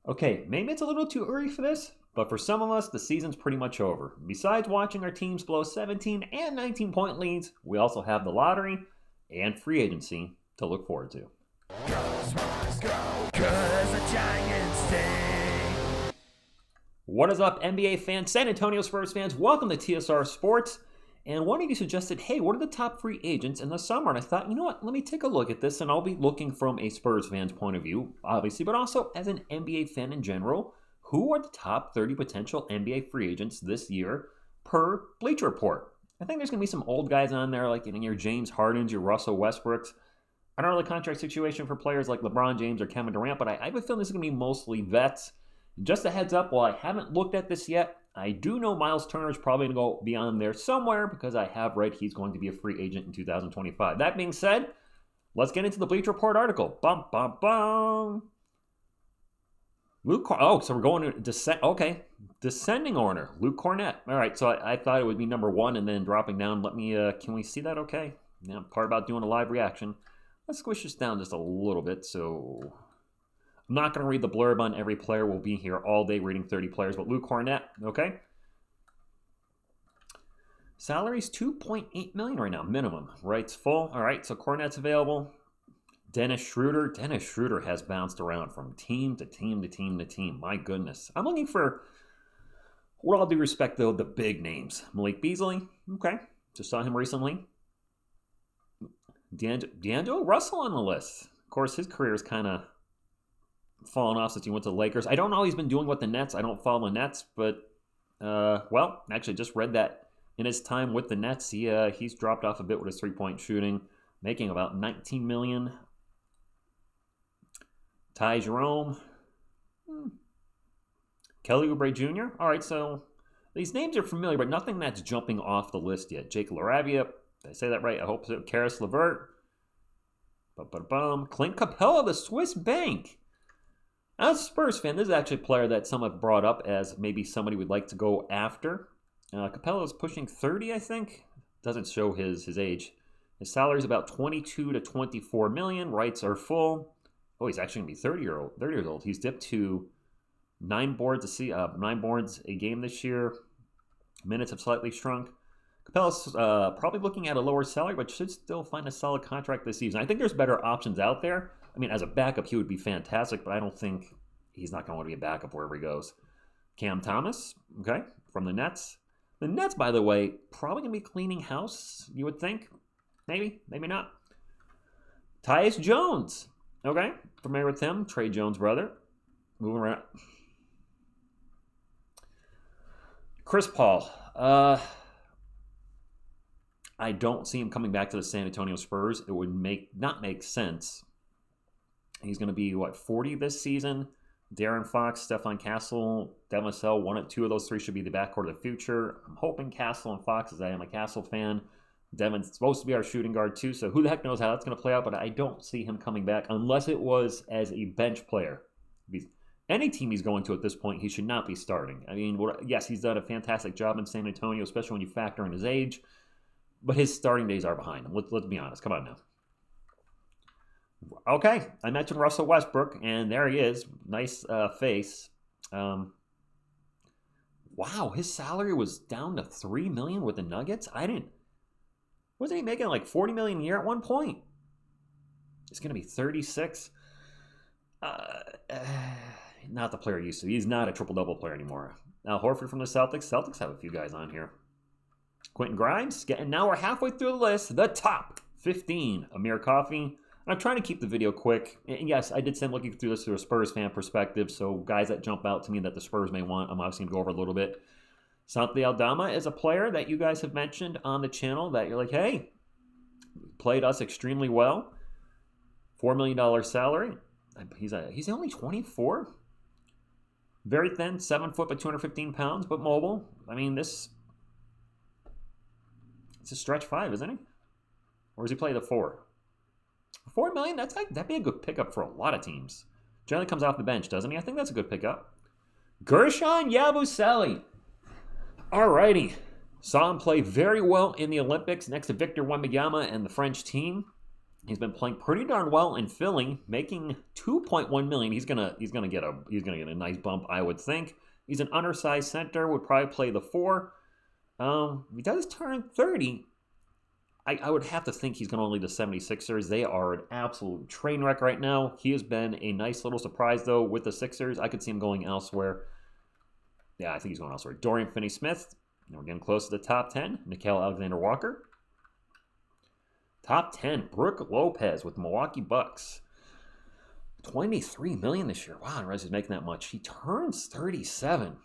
Okay, maybe it's a little too early for this, but for some of us, the season's pretty much over. Besides watching our teams blow 17 and 19-point leads, we also have the lottery and free agency to look forward to. Go, Spurs, go, 'cause the Giants stay. What is up, NBA fans, San Antonio Spurs fans? Welcome to TSR Sports. And one of you suggested, hey, what are the top free agents in the summer? And I thought, you know what, let me take a look at this, and I'll be looking from a Spurs fan's point of view, obviously, but also as an NBA fan in general. Who are the top 30 potential NBA free agents this year per Bleacher Report? I think there's going to be some old guys on there, like your James Hardens, your Russell Westbrooks. I don't know the contract situation for players like LeBron James or Kevin Durant, but I have a feeling this is going to be mostly vets. Just a heads up, while I haven't looked at this yet, I do know Miles Turner is probably going to go beyond there somewhere because I have read he's going to be a free agent in 2025. That being said, let's get into the Bleacher Report article. Bum, bum, bum. So we're going to descending order. Luke Cornett. All right, so I thought it would be number one and then dropping down. Can we see that okay? Now, part about doing a live reaction. Let's squish this down just a little bit. So I'm not going to read the blurb on every player. We'll be here all day reading 30 players. But Luke Cornett, okay? Salary's $2.8 million right now, minimum. Rights full. All right, so Cornett's available. Dennis Schroeder. Dennis Schroeder has bounced around from team to team to team to team. My goodness. I'm looking for, with all due respect, though, the big names. Malik Beasley. Okay. Just saw him recently. D'Angelo Russell on the list. Of course, his career is kind of fallen off since he went to the Lakers. I don't know how he's been doing with the Nets. I don't follow the Nets, but, actually just read that in his time with the Nets, he's dropped off a bit with his three-point shooting, making about $19 million. Ty Jerome. Kelly Oubre Jr. All right, so these names are familiar, but nothing that's jumping off the list yet. Jake LaRavia. Did I say that right? I hope so. Karis LeVert. Clint Capella, the Swiss Bank. As a Spurs fan, this is actually a player that some have brought up as maybe somebody would like to go after. Capella is pushing 30, I think. Doesn't show his age. His salary is about 22 to 24 million. Rights are full. Oh, he's actually going to be 30 years old. He's dipped to 9 boards a game this year. Minutes have slightly shrunk. Capella's probably looking at a lower salary, but should still find a solid contract this season. I think there's better options out there. I mean, as a backup, he would be fantastic, but I don't think he's not going to want to be a backup wherever he goes. Cam Thomas, okay, from the Nets. The Nets, by the way, probably going to be cleaning house, you would think. Maybe, maybe not. Tyus Jones, okay, familiar with him. Trey Jones' brother. Moving around. Chris Paul. I don't see him coming back to the San Antonio Spurs. It would not make sense. He's going to be, 40 this season? Darren Fox, Stefan Castle, Devin Vassell, two of those three should be the backcourt of the future. I'm hoping Castle and Fox, as I am a Castle fan. Devin's supposed to be our shooting guard too, so who the heck knows how that's going to play out, but I don't see him coming back unless it was as a bench player. Any team he's going to at this point, he should not be starting. I mean, yes, he's done a fantastic job in San Antonio, especially when you factor in his age, but his starting days are behind him. Let's be honest. Come on now. Okay, I mentioned Russell Westbrook, and there he is. Nice face. Wow, his salary was down to $3 million with the Nuggets. Wasn't he making like $40 million a year at one point? It's going to be 36. Not the player he used to. He's not a triple-double player anymore. Now, Horford from the Celtics. Celtics have a few guys on here. Quentin Grimes. Now we're halfway through the list. The top 15. Amir Coffey. I'm trying to keep the video quick. And yes, I did say I'm looking through this through a Spurs fan perspective, so guys that jump out to me that the Spurs may want, I'm obviously going to go over a little bit. Santi Aldama is a player that you guys have mentioned on the channel that you're like, hey, played us extremely well. $4 million salary. He's only 24. Very thin, 7 foot but 215 pounds, but mobile. I mean, it's a stretch 5, isn't he? Or does he play the 4? $4 million, that'd be a good pickup for a lot of teams. Generally comes off the bench, doesn't he? I think that's a good pickup. Gershon Yabusele. Alrighty. Saw him play very well in the Olympics next to Victor Wembanyama and the French team. He's been playing pretty darn well in Philly, making $2.1 million. He's gonna get a nice bump, I would think. He's an undersized center, would probably play the 4. He does turn 30. I would have to think he's going to lead the 76ers. They are an absolute train wreck right now. He has been a nice little surprise, though, with the Sixers. I could see him going elsewhere. Yeah, I think he's going elsewhere. Dorian Finney-Smith. We're getting close to the top 10. Nickeil Alexander-Walker. Top 10, Brook Lopez with Milwaukee Bucks. $23 million this year. Wow, I didn't realize he's making that much. He turns 37.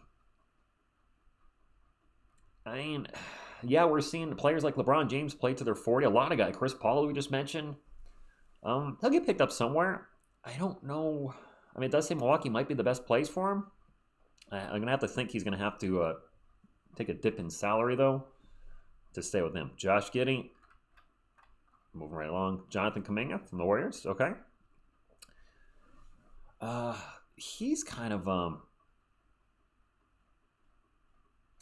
I mean, yeah, we're seeing players like LeBron James play to their 40. A lot of guys, Chris Paul, who we just mentioned, he'll get picked up somewhere. I don't know. I mean, it does say Milwaukee might be the best place for him. I'm going to have to think he's going to have to take a dip in salary, though, to stay with them. Josh Giddey, moving right along. Jonathan Kuminga from the Warriors, okay. He's kind of,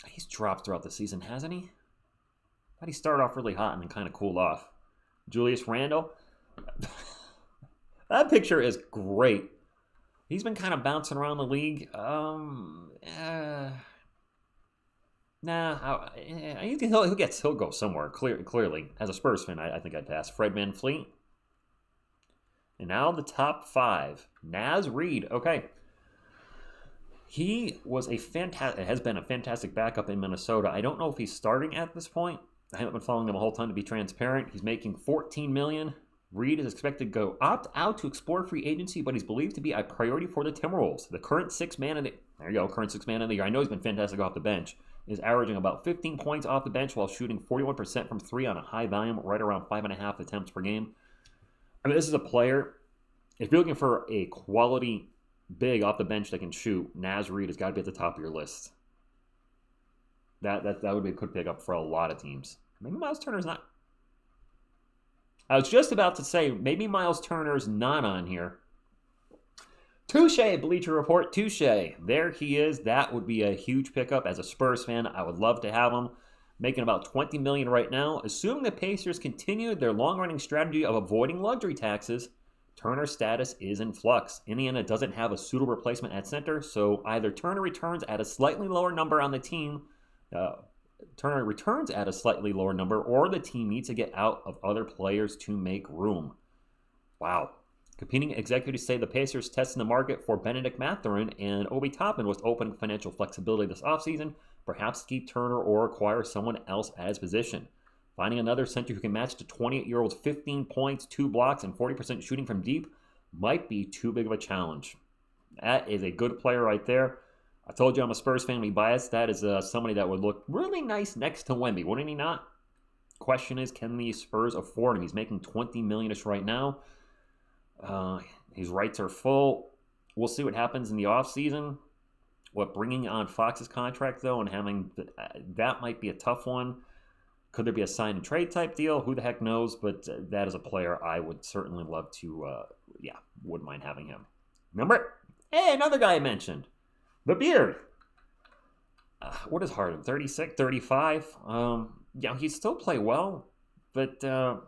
he's dropped throughout the season, hasn't he? Thought he started off really hot and then kind of cooled off. Julius Randle. That picture is great. He's been kind of bouncing around the league. He'll go somewhere. Clearly, as a Spurs fan, I think I'd pass. Fred VanVleet. And now the top 5. Naz Reid. Okay. He has been a fantastic backup in Minnesota. I don't know if he's starting at this point. I haven't been following him a whole ton to be transparent. He's making $14 million. Reid is expected to go opt out to explore free agency, but he's believed to be a priority for the Timberwolves. The current sixth man of the year. I know he's been fantastic off the bench. Is averaging about 15 points off the bench while shooting 41% from 3 on a high volume, right around 5.5 attempts per game. I mean, this is a player. If you're looking for a quality big off the bench that can shoot, Naz Reid has got to be at the top of your list. That would be a good pickup for a lot of teams. Maybe Miles Turner's not. I was just about to say, maybe Miles Turner's not on here. Touche, Bleacher Report, touche. There he is. That would be a huge pickup. As a Spurs fan, I would love to have him. Making about $20 million right now. Assuming the Pacers continue their long-running strategy of avoiding luxury taxes, Turner's status is in flux. Indiana doesn't have a suitable replacement at center, so either Turner returns at a slightly lower number on the team, or the team needs to get out of other players to make room. Wow. Competing executives say the Pacers testing the market for Benedict Mathurin and Obi Toppin with open financial flexibility this offseason, perhaps keep Turner or acquire someone else at his position. Finding another center who can match the 28-year-old's 15 points, 2 blocks, and 40% shooting from deep might be too big of a challenge. That is a good player right there. I told you I'm a Spurs family bias. That is somebody that would look really nice next to Wemby, wouldn't he not? Question is, can the Spurs afford him? He's making $20 million-ish right now. His rights are full. We'll see what happens in the offseason. Bringing on Fox's contract, though, and having that might be a tough one. Could there be a sign and trade type deal? Who the heck knows? But that is a player I would certainly love to, wouldn't mind having him. Remember? Hey, another guy I mentioned. The Beard. What is Harden? 36, 35? He'd still play well, but now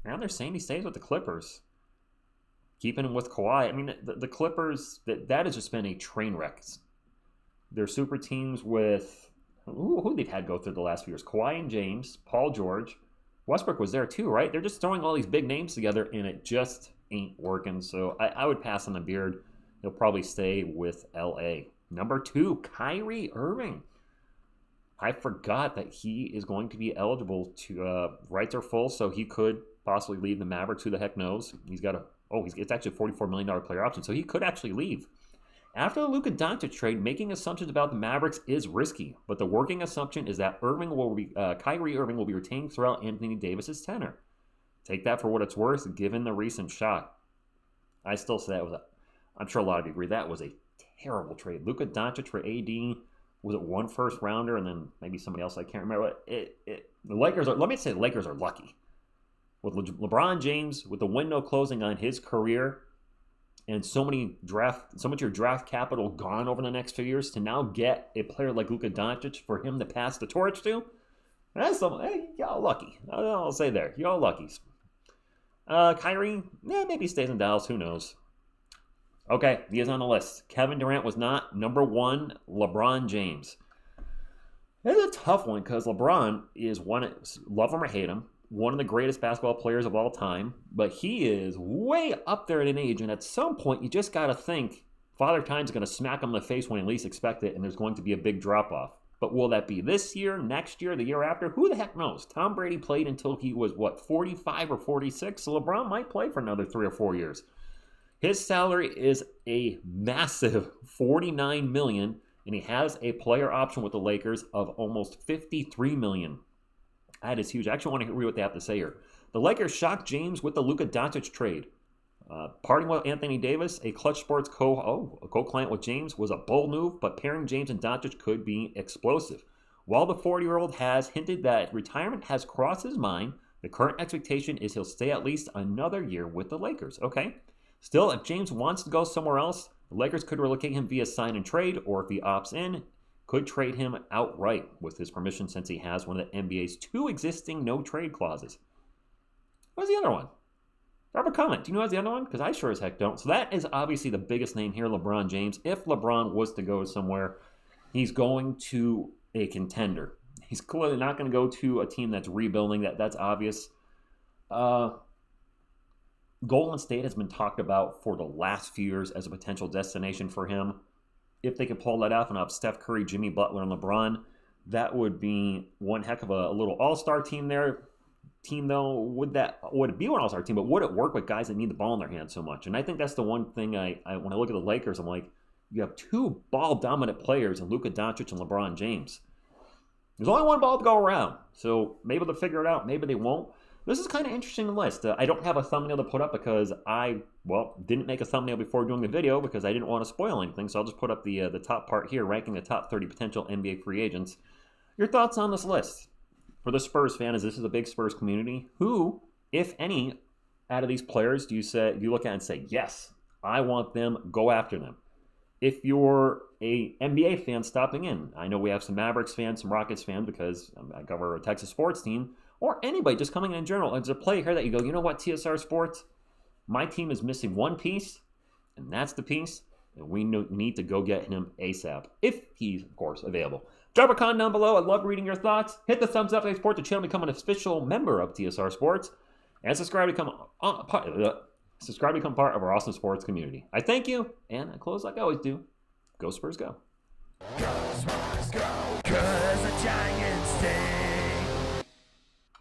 they're saying he stays with the Clippers. Keeping him with Kawhi. I mean, the Clippers, that has just been a train wreck. They're super teams with, who they've had go through the last few years? Kawhi and James, Paul George. Westbrook was there too, right? They're just throwing all these big names together, and it just ain't working. So I would pass on the Beard. He'll probably stay with LA. Number 2, Kyrie Irving. I forgot that he is going to be eligible to, rights are full, so he could possibly leave the Mavericks. Who the heck knows? It's actually a $44 million player option, so he could actually leave. After the Luka Doncic trade, making assumptions about the Mavericks is risky, but the working assumption is that Kyrie Irving will be retained throughout Anthony Davis's tenure. Take that for what it's worth, given the recent shock. I still say I'm sure a lot of you agree, that was a terrible trade. Luka Doncic for AD, was it one first rounder and then maybe somebody else? I can't remember. The Lakers are lucky. With LeBron James, with the window closing on his career, and so much of your draft capital gone over the next few years, to now get a player like Luka Doncic for him to pass the torch to, That's some, hey, y'all lucky. I'll say there. Y'all lucky. Kyrie, maybe he stays in Dallas. Who knows? Okay, he is on the list. Kevin Durant was not. Number 1, LeBron James. It's a tough one because LeBron is one, love him or hate him, one of the greatest basketball players of all time, but he is way up there in an age, and at some point you just got to think Father Time's going to smack him in the face when you least expect it, and there's going to be a big drop-off. But will that be this year, next year, the year after? Who the heck knows? Tom Brady played until he was, 45 or 46, so LeBron might play for another 3 or 4 years. His salary is a massive $49 million, and he has a player option with the Lakers of almost $53 million. That is huge. I actually want to read what they have to say here. The Lakers shocked James with the Luka Doncic trade. Parting with Anthony Davis, a Clutch Sports co-client with James, was a bold move, but pairing James and Doncic could be explosive. While the 40-year-old has hinted that retirement has crossed his mind, the current expectation is he'll stay at least another year with the Lakers. Okay. Still, if James wants to go somewhere else, the Lakers could relocate him via sign and trade, or if he opts in, could trade him outright with his permission since he has one of the NBA's 2 existing no-trade clauses. What's the other one? Drop a comment. Do you know what's the other one? Because I sure as heck don't. So that is obviously the biggest name here, LeBron James. If LeBron was to go somewhere, he's going to a contender. He's clearly not going to go to a team that's rebuilding. That's obvious. Golden State has been talked about for the last few years as a potential destination for him. If they could pull that off and have Steph Curry, Jimmy Butler, and LeBron, that would be one heck of a little all-star team there. Though, would it be an all-star team, but would it work with guys that need the ball in their hands so much? And I think that's the one thing when I look at the Lakers, I'm like, you have 2 ball-dominant players in Luka Doncic and LeBron James. There's only one ball to go around, so maybe they'll figure it out, maybe they won't. This is kind of an interesting list. I don't have a thumbnail to put up because I didn't make a thumbnail before doing the video because I didn't want to spoil anything. So I'll just put up the top part here, ranking the top 30 potential NBA free agents. Your thoughts on this list? For the Spurs fan, as this is a big Spurs community, who, if any, out of these players do you look at and say, yes, I want them, go after them? If you're a NBA fan stopping in, I know we have some Mavericks fans, some Rockets fans because I cover a Texas sports team, or anybody just coming in general, and there's a play here that you go, you know what, TSR Sports, my team is missing one piece, and that's the piece, and we need to go get him ASAP, if he's, of course, available. Drop a comment down below. I love reading your thoughts. Hit the thumbs up if you support the channel, become an official member of TSR Sports, and subscribe to become part of our awesome sports community. I thank you, and I close like I always do. Go Spurs, go. Go Spurs, go. 'Cause the Giants stay.